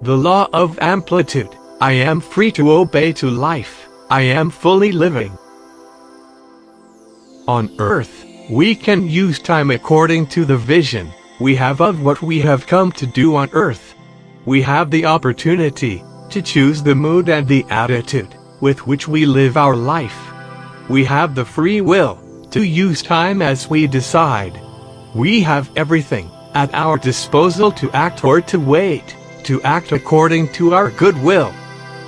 The law of amplitude. I am free to obey to life. I am fully living. On earth, we can use time according to the vision we have of what we have come to do on earth. We have the opportunity to choose the mood and the attitude with which we live our life. We have the free will to use time as we decide. We have everything at our disposal to act or to wait, to act according to our good will.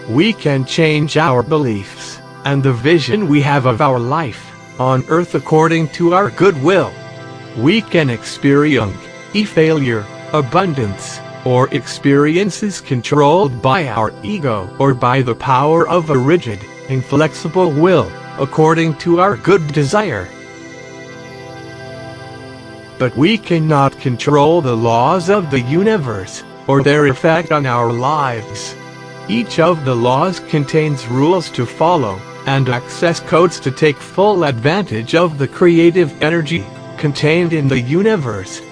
We can change our beliefs and the vision we have of our life on earth according to our good will. We can experience failure, abundance, or experiences controlled by our ego or by the power of a rigid, inflexible will, according to our good desire. But we cannot control the laws of the universe, or their effect on our lives. Each of the laws contains rules to follow, and access codes to take full advantage of the creative energy contained in the universe.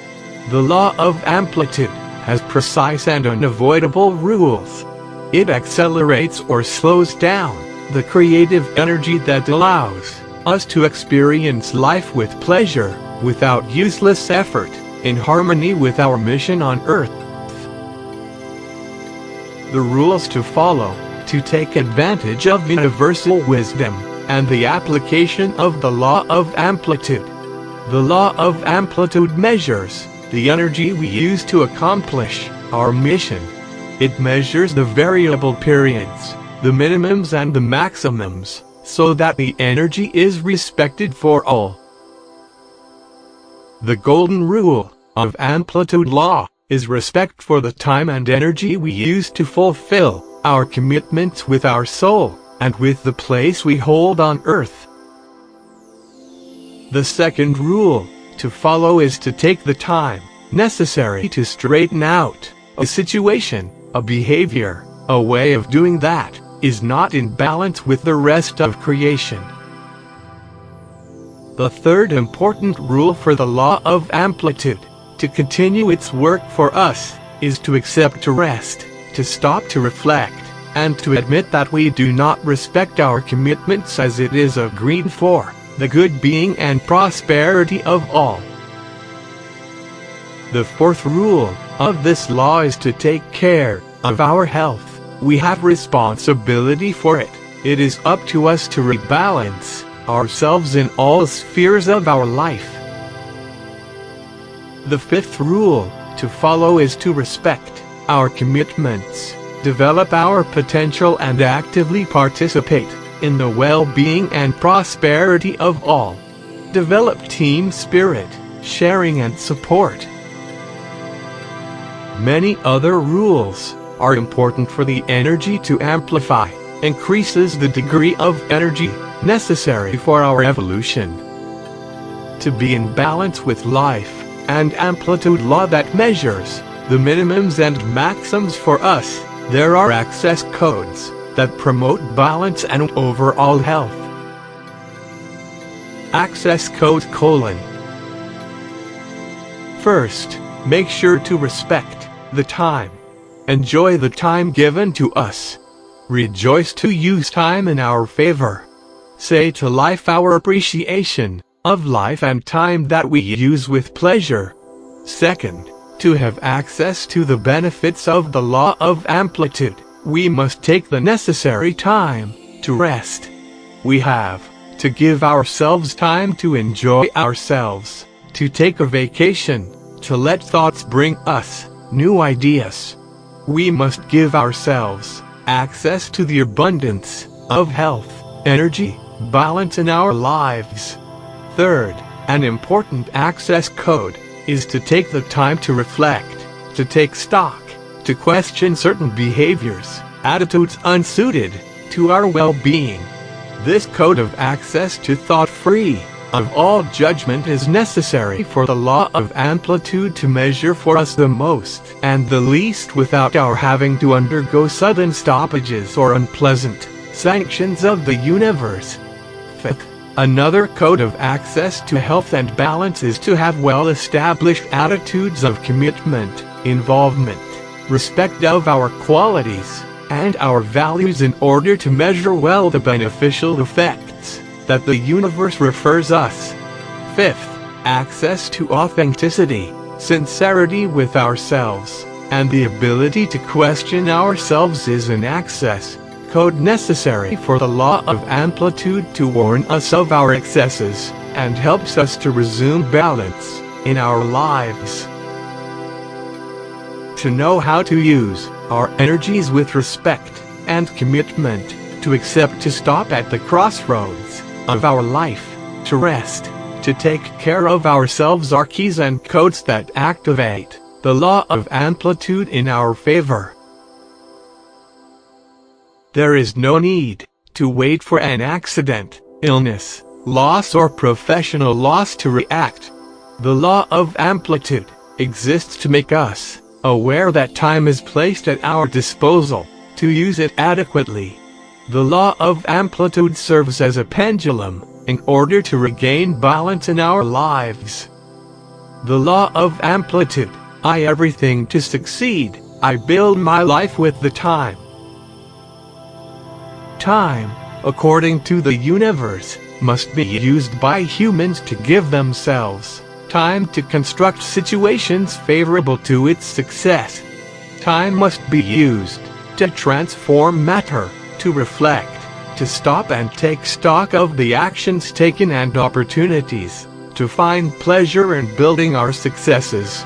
The law of amplitude has precise and unavoidable rules. It accelerates or slows down the creative energy that allows us to experience life with pleasure, without useless effort, in harmony with our mission on earth. The rules to follow, to take advantage of universal wisdom, and the application of the law of amplitude. The law of amplitude measures the energy we use to accomplish our mission. It measures the variable periods, the minimums and the maximums, so that the energy is respected for all. The golden rule of amplitude law is respect for the time and energy we use to fulfill our commitments with our soul and with the place we hold on earth. The second rule to follow is to take the time necessary to straighten out a situation, a behavior, a way of doing that is not in balance with the rest of creation. The third important rule for the law of amplitude, to continue its work for us, is to accept to rest, to stop to reflect, and to admit that we do not respect our commitments as it is agreed for the good being and prosperity of all. The fourth rule of this law is to take care of our health. We have responsibility for it. It is up to us to rebalance ourselves in all spheres of our life. The fifth rule to follow is to respect our commitments, develop our potential and actively participate in the well-being and prosperity of all. Develop team spirit, sharing and support. Many other rules are important for the energy to amplify, increases the degree of energy necessary for our evolution. To be in balance with life, and amplitude law that measures the minimums and maxims for us, there are access codes that promote balance and overall health. Access code : First, make sure to respect the time. Enjoy the time given to us. Rejoice to use time in our favor. Say to life our appreciation of life and time that we use with pleasure. Second, to have access to the benefits of the law of amplitude, we must take the necessary time to rest. We have to give ourselves time to enjoy ourselves, to take a vacation, to let thoughts bring us new ideas. We must give ourselves access to the abundance of health, energy, balance in our lives. Third, an important access code is to take the time to reflect, to take stock, to question certain behaviors, attitudes unsuited to our well-being. This code of access to thought-free of all judgment is necessary for the law of amplitude to measure for us the most and the least without our having to undergo sudden stoppages or unpleasant sanctions of the universe. Fifth, Another code of access to health and balance is to have well-established attitudes of commitment, involvement, respect of our qualities, and our values in order to measure well the beneficial effects that the universe refers us. Fifth, access to authenticity, sincerity with ourselves, and the ability to question ourselves is an access code necessary for the law of amplitude to warn us of our excesses, and helps us to resume balance in our lives. To know how to use our energies with respect and commitment, to accept to stop at the crossroads of our life, to rest, to take care of ourselves are keys and codes that activate the law of amplitude in our favor. There is no need to wait for an accident, illness, loss or professional loss to react. The law of amplitude exists to make us aware that time is placed at our disposal to use it adequately. The law of amplitude serves as a pendulum in order to regain balance in our lives. The law of amplitude: I everything to succeed, I build my life with the time. Time, according to the universe, must be used by humans to give themselves time to construct situations favorable to its success. Time must be used to transform matter, to reflect, to stop and take stock of the actions taken and opportunities, to find pleasure in building our successes.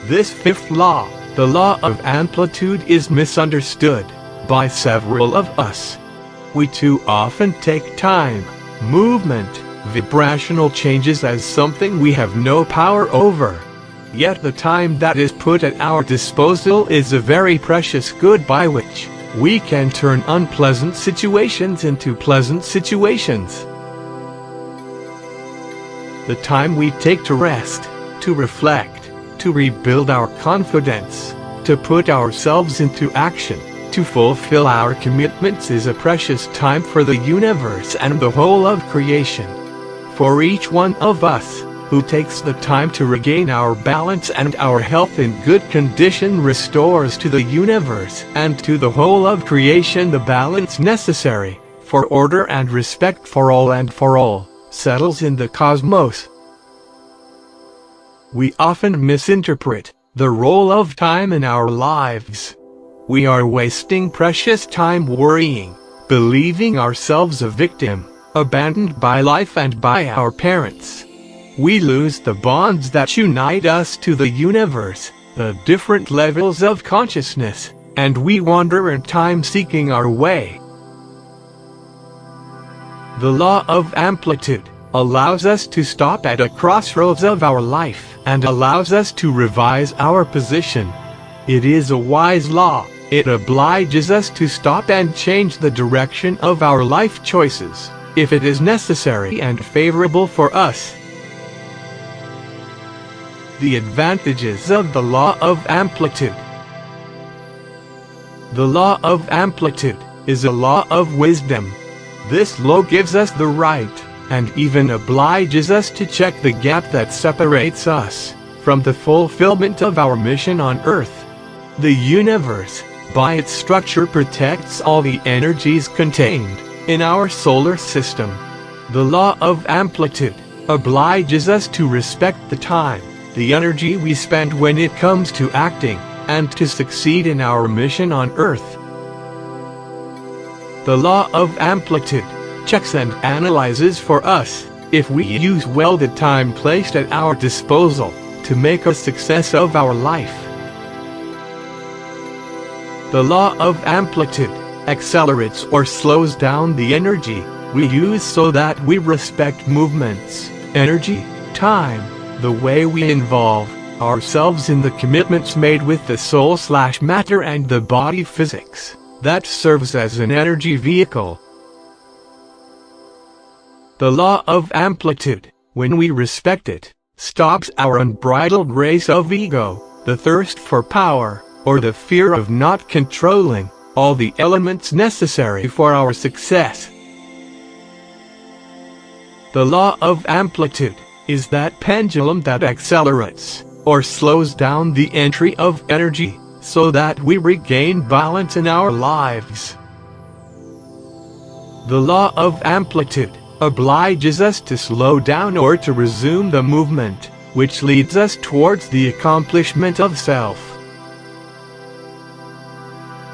This fifth law, the law of amplitude, is misunderstood by several of us. We too often take time, movement, vibrational changes as something we have no power over. Yet the time that is put at our disposal is a very precious good by which we can turn unpleasant situations into pleasant situations. The time we take to rest, to reflect, to rebuild our confidence, to put ourselves into action, to fulfill our commitments is a precious time for the universe and the whole of creation. For each one of us who takes the time to regain our balance and our health in good condition restores to the universe and to the whole of creation the balance necessary for order and respect for all and for all settles in the cosmos. We often misinterpret the role of time in our lives. We are wasting precious time worrying, believing ourselves a victim, abandoned by life and by our parents. We lose the bonds that unite us to the universe, the different levels of consciousness, and we wander in time seeking our way. The law of amplitude allows us to stop at a crossroads of our life and allows us to revise our position. It is a wise law. It obliges us to stop and change the direction of our life choices, if it is necessary and favorable for us. The advantages of the law of amplitude. The law of amplitude is a law of wisdom. This law gives us the right, and even obliges us to check the gap that separates us from the fulfillment of our mission on Earth. The universe, by its structure, protects all the energies contained in our solar system. The law of amplitude obliges us to respect the time, the energy we spend when it comes to acting, and to succeed in our mission on Earth. The law of amplitude checks and analyzes for us if we use well the time placed at our disposal to make a success of our life. The law of amplitude accelerates or slows down the energy we use so that we respect movements, energy, time, the way we involve ourselves in the commitments made with the soul/matter and the body physics that serves as an energy vehicle. The law of amplitude, when we respect it, stops our unbridled race of ego, the thirst for power, or the fear of not controlling all the elements necessary for our success. The law of amplitude is that pendulum that accelerates or slows down the entry of energy so that we regain balance in our lives. The law of amplitude obliges us to slow down or to resume the movement, which leads us towards the accomplishment of self.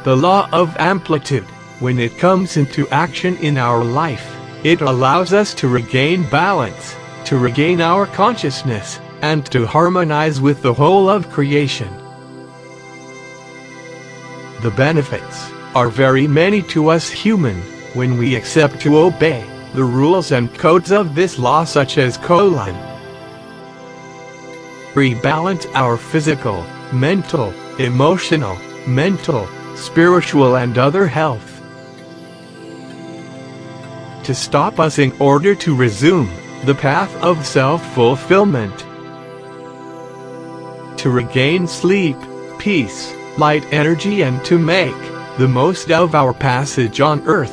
The law of amplitude, when it comes into action in our life, it allows us to regain balance, to regain our consciousness, and to harmonize with the whole of creation. The benefits are very many to us human when we accept to obey the rules and codes of this law, such as rebalance our physical, mental, emotional, spiritual and other health. To stop us in order to resume the path of self-fulfillment. To regain sleep, peace, light energy, and to make the most of our passage on earth.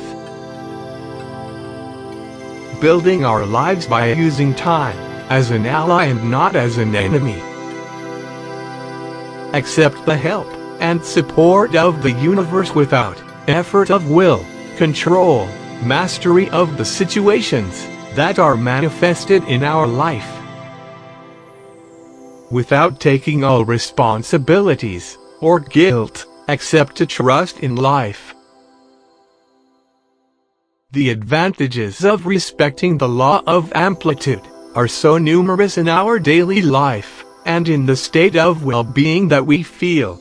Building our lives by using time as an ally and not as an enemy. Accept the help and support of the universe without effort of will, control, mastery of the situations that are manifested in our life. Without taking all responsibilities or guilt, except to trust in life. The advantages of respecting the law of amplitude are so numerous in our daily life, and in the state of well-being that we feel.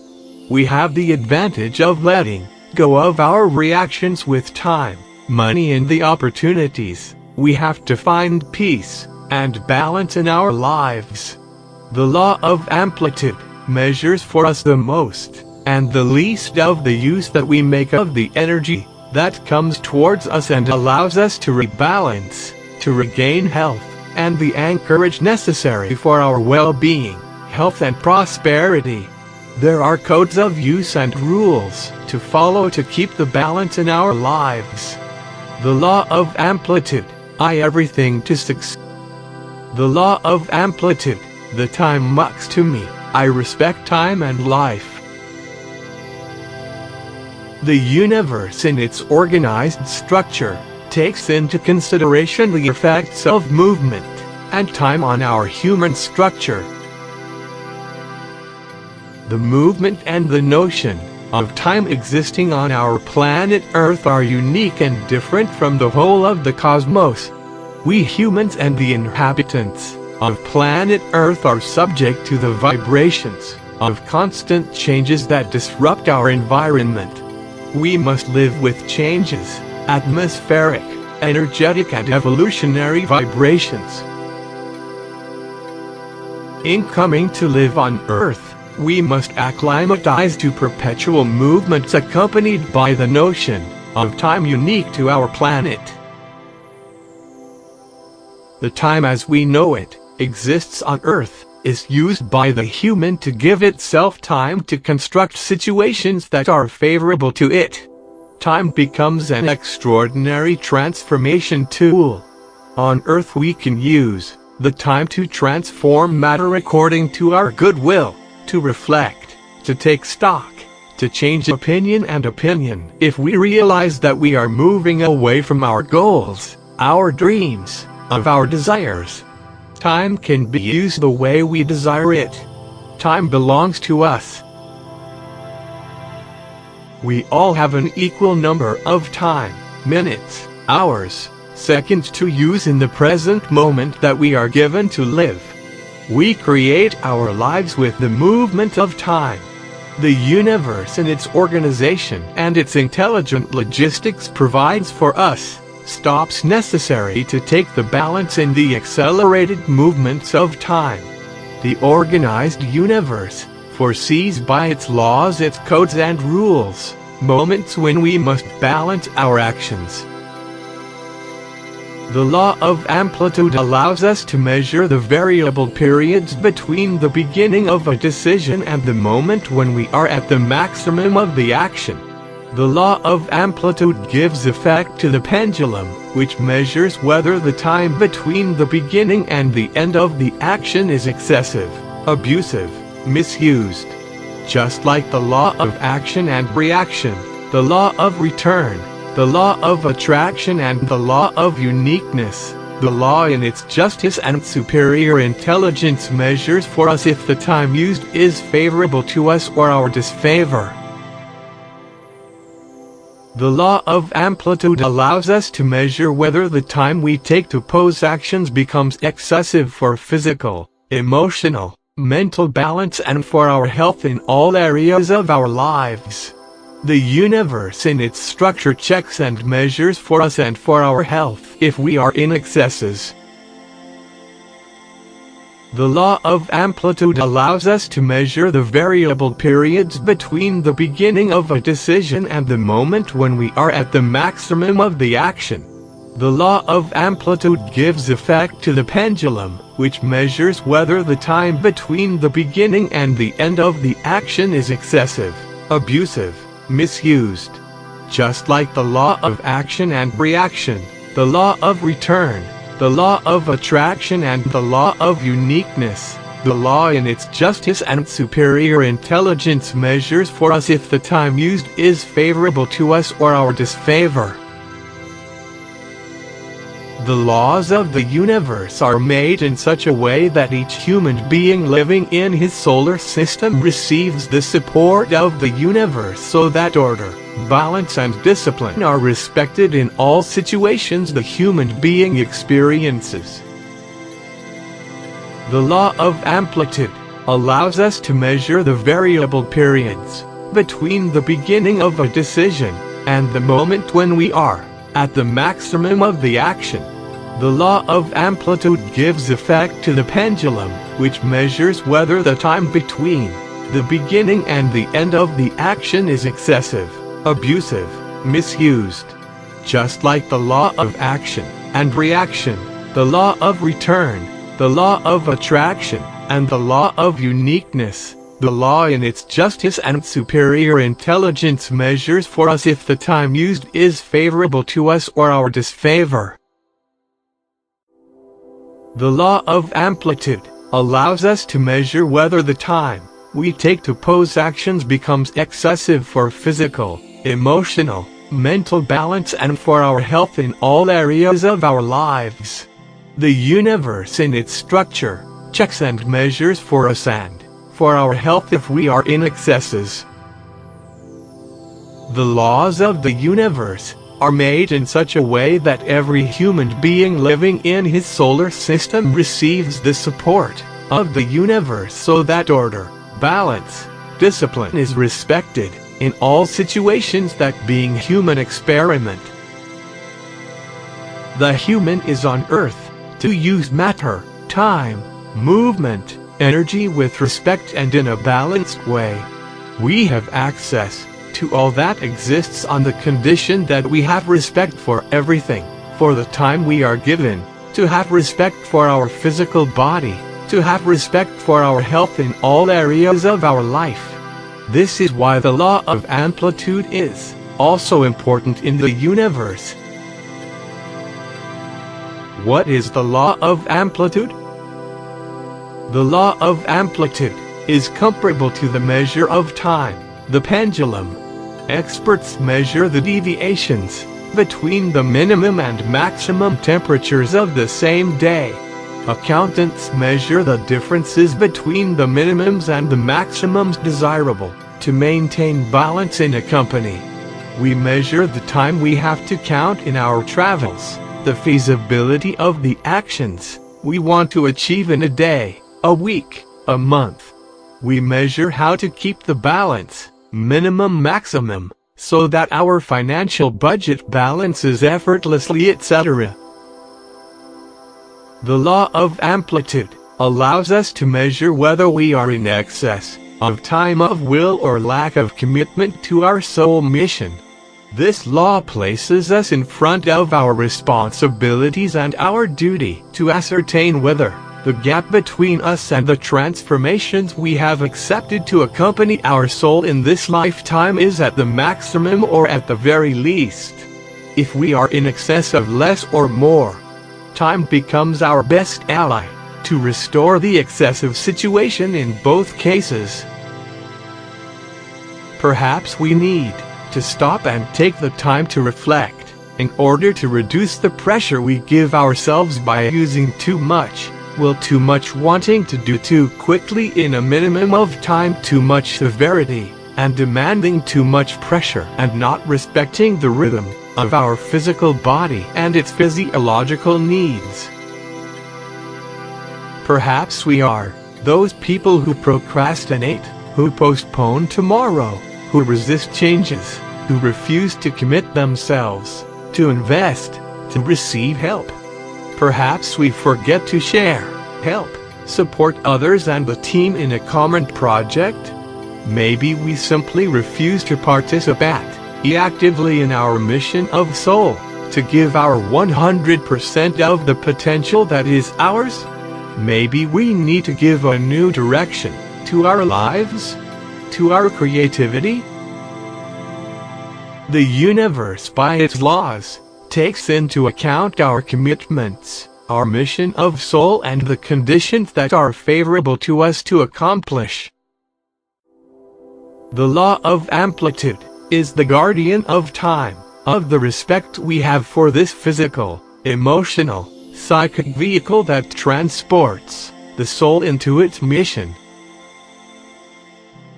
We have the advantage of letting go of our reactions with time, money and the opportunities. We have to find peace and balance in our lives. The law of amplitude measures for us the most and the least of the use that we make of the energy that comes towards us and allows us to rebalance, to regain health, and the anchorage necessary for our well-being, health and prosperity. There are codes of use and rules to follow to keep the balance in our lives. The law of amplitude, everything to succeed. The law of amplitude, the time mucks to me, I respect time and life. The universe in its organized structure takes into consideration the effects of movement and time on our human structure. The movement and the notion of time existing on our planet Earth are unique and different from the whole of the cosmos. We humans and the inhabitants of planet Earth are subject to the vibrations of constant changes that disrupt our environment. We must live with changes, atmospheric, energetic and evolutionary vibrations. In coming to live on Earth, we must acclimatize to perpetual movements accompanied by the notion of time unique to our planet. The time as we know it exists on Earth is used by the human to give itself time to construct situations that are favorable to it. Time becomes an extraordinary transformation tool. On Earth we can use the time to transform matter according to our goodwill, to reflect, to take stock, to change opinion. If we realize that we are moving away from our goals, our dreams, of our desires, time can be used the way we desire it. Time belongs to us. We all have an equal number of time, minutes, hours, seconds to use in the present moment that we are given to live. We create our lives with the movement of time. The universe in its organization and its intelligent logistics provides for us stops necessary to take the balance in the accelerated movements of time. The organized universe foresees by its laws, its codes and rules, moments when we must balance our actions. The law of amplitude allows us to measure the variable periods between the beginning of a decision and the moment when we are at the maximum of the action. The law of amplitude gives effect to the pendulum, which measures whether the time between the beginning and the end of the action is excessive, abusive, misused. Just like the law of action and reaction, the law of return, the law of attraction and the law of uniqueness, the law in its justice and superior intelligence measures for us if the time used is favorable to us or our disfavor. The law of amplitude allows us to measure whether the time we take to pose actions becomes excessive for physical, emotional, mental balance and for our health in all areas of our lives. The universe in its structure checks and measures for us and for our health if we are in excesses. The law of amplitude allows us to measure the variable periods between the beginning of a decision and the moment when we are at the maximum of the action. The law of amplitude gives effect to the pendulum, which measures whether the time between the beginning and the end of the action is excessive, abusive, misused. Just like the law of action and reaction, the law of return, the law of attraction and the law of uniqueness, the law in its justice and superior intelligence measures for us if the time used is favorable to us or our disfavor. The laws of the universe are made in such a way that each human being living in his solar system receives the support of the universe so that order, balance and discipline are respected in all situations the human being experiences. The law of amplitude allows us to measure the variable periods between the beginning of a decision and the moment when we are at the maximum of the action. The law of amplitude gives effect to the pendulum, which measures whether the time between the beginning and the end of the action is excessive, abusive, misused. Just like the law of action and reaction, the law of return, the law of attraction, and the law of uniqueness, the law in its justice and superior intelligence measures for us if the time used is favorable to us or our disfavor. The law of amplitude allows us to measure whether the time we take to pose actions becomes excessive for physical, emotional, mental balance and for our health in all areas of our lives. The universe in its structure checks and measures for us and for our health if we are in excesses. The laws of the universe are made in such a way that every human being living in his solar system receives the support of the universe so that order, balance, discipline is respected in all situations that being human experiment. The human is on earth to use matter, time, movement, energy with respect and in a balanced way. We have access to all that exists on the condition that we have respect for everything, for the time we are given, to have respect for our physical body, to have respect for our health in all areas of our life. This is why the law of amplitude is also important in the universe. What is the law of amplitude? The law of amplitude is comparable to the measure of time, the pendulum. Experts measure the deviations between the minimum and maximum temperatures of the same day. Accountants measure the differences between the minimums and the maximums desirable to maintain balance in a company. We measure the time we have to count in our travels, the feasibility of the actions we want to achieve in a day, a week, a month. We measure how to keep the balance, minimum maximum, so that our financial budget balances effortlessly, etc. The law of amplitude allows us to measure whether we are in excess of time of will or lack of commitment to our soul mission. This law places us in front of our responsibilities and our duty to ascertain whether The gap between us and the transformations we have accepted to accompany our soul in this lifetime is at the maximum or at the very least. If we are in excess of less or more, time becomes our best ally to restore the excessive situation in both cases. Perhaps we need to stop and take the time to reflect, in order to reduce the pressure we give ourselves by using too much will, too much wanting to do too quickly in a minimum of time, too much severity, and demanding too much pressure, and not respecting the rhythm of our physical body and its physiological needs. Perhaps we are those people who procrastinate, who postpone tomorrow, who resist changes, who refuse to commit themselves, to invest, to receive help. Perhaps we forget to share, help, support others and the team in a common project. Maybe we simply refuse to participate actively in our mission of soul, to give our 100% of the potential that is ours. Maybe we need to give a new direction to our lives, to our creativity. The universe, by its laws, takes into account our commitments, our mission of soul, and the conditions that are favorable to us to accomplish. The law of amplitude is the guardian of time, of the respect we have for this physical, emotional, psychic vehicle that transports the soul into its mission.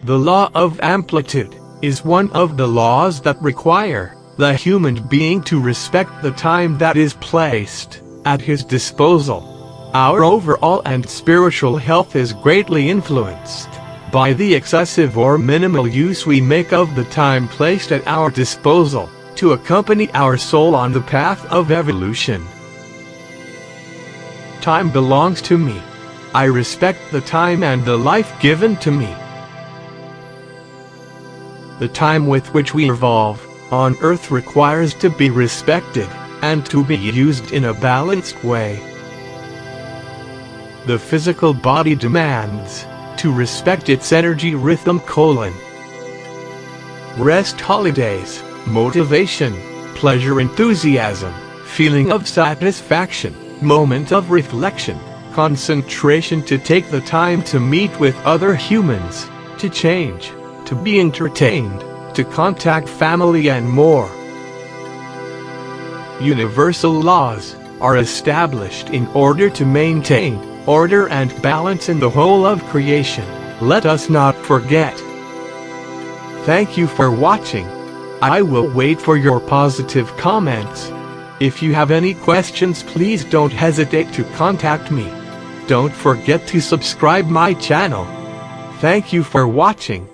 The law of amplitude is one of the laws that require the human being to respect the time that is placed at his disposal. Our overall and spiritual health is greatly influenced by the excessive or minimal use we make of the time placed at our disposal to accompany our soul on the path of evolution. Time belongs to me. I respect the time and the life given to me. The time with which we evolve on Earth requires to be respected and to be used in a balanced way. The physical body demands to respect its energy rhythm: rest, holidays, motivation, pleasure, enthusiasm, feeling of satisfaction, moment of reflection, concentration, to take the time to meet with other humans, to change, to be entertained, to contact family, and more. Universal laws are established in order to maintain order and balance in the whole of creation. Let us not forget. Thank you for watching. I will wait for your positive comments. If you have any questions, please don't hesitate to contact me. Don't forget to subscribe my channel. Thank you for watching.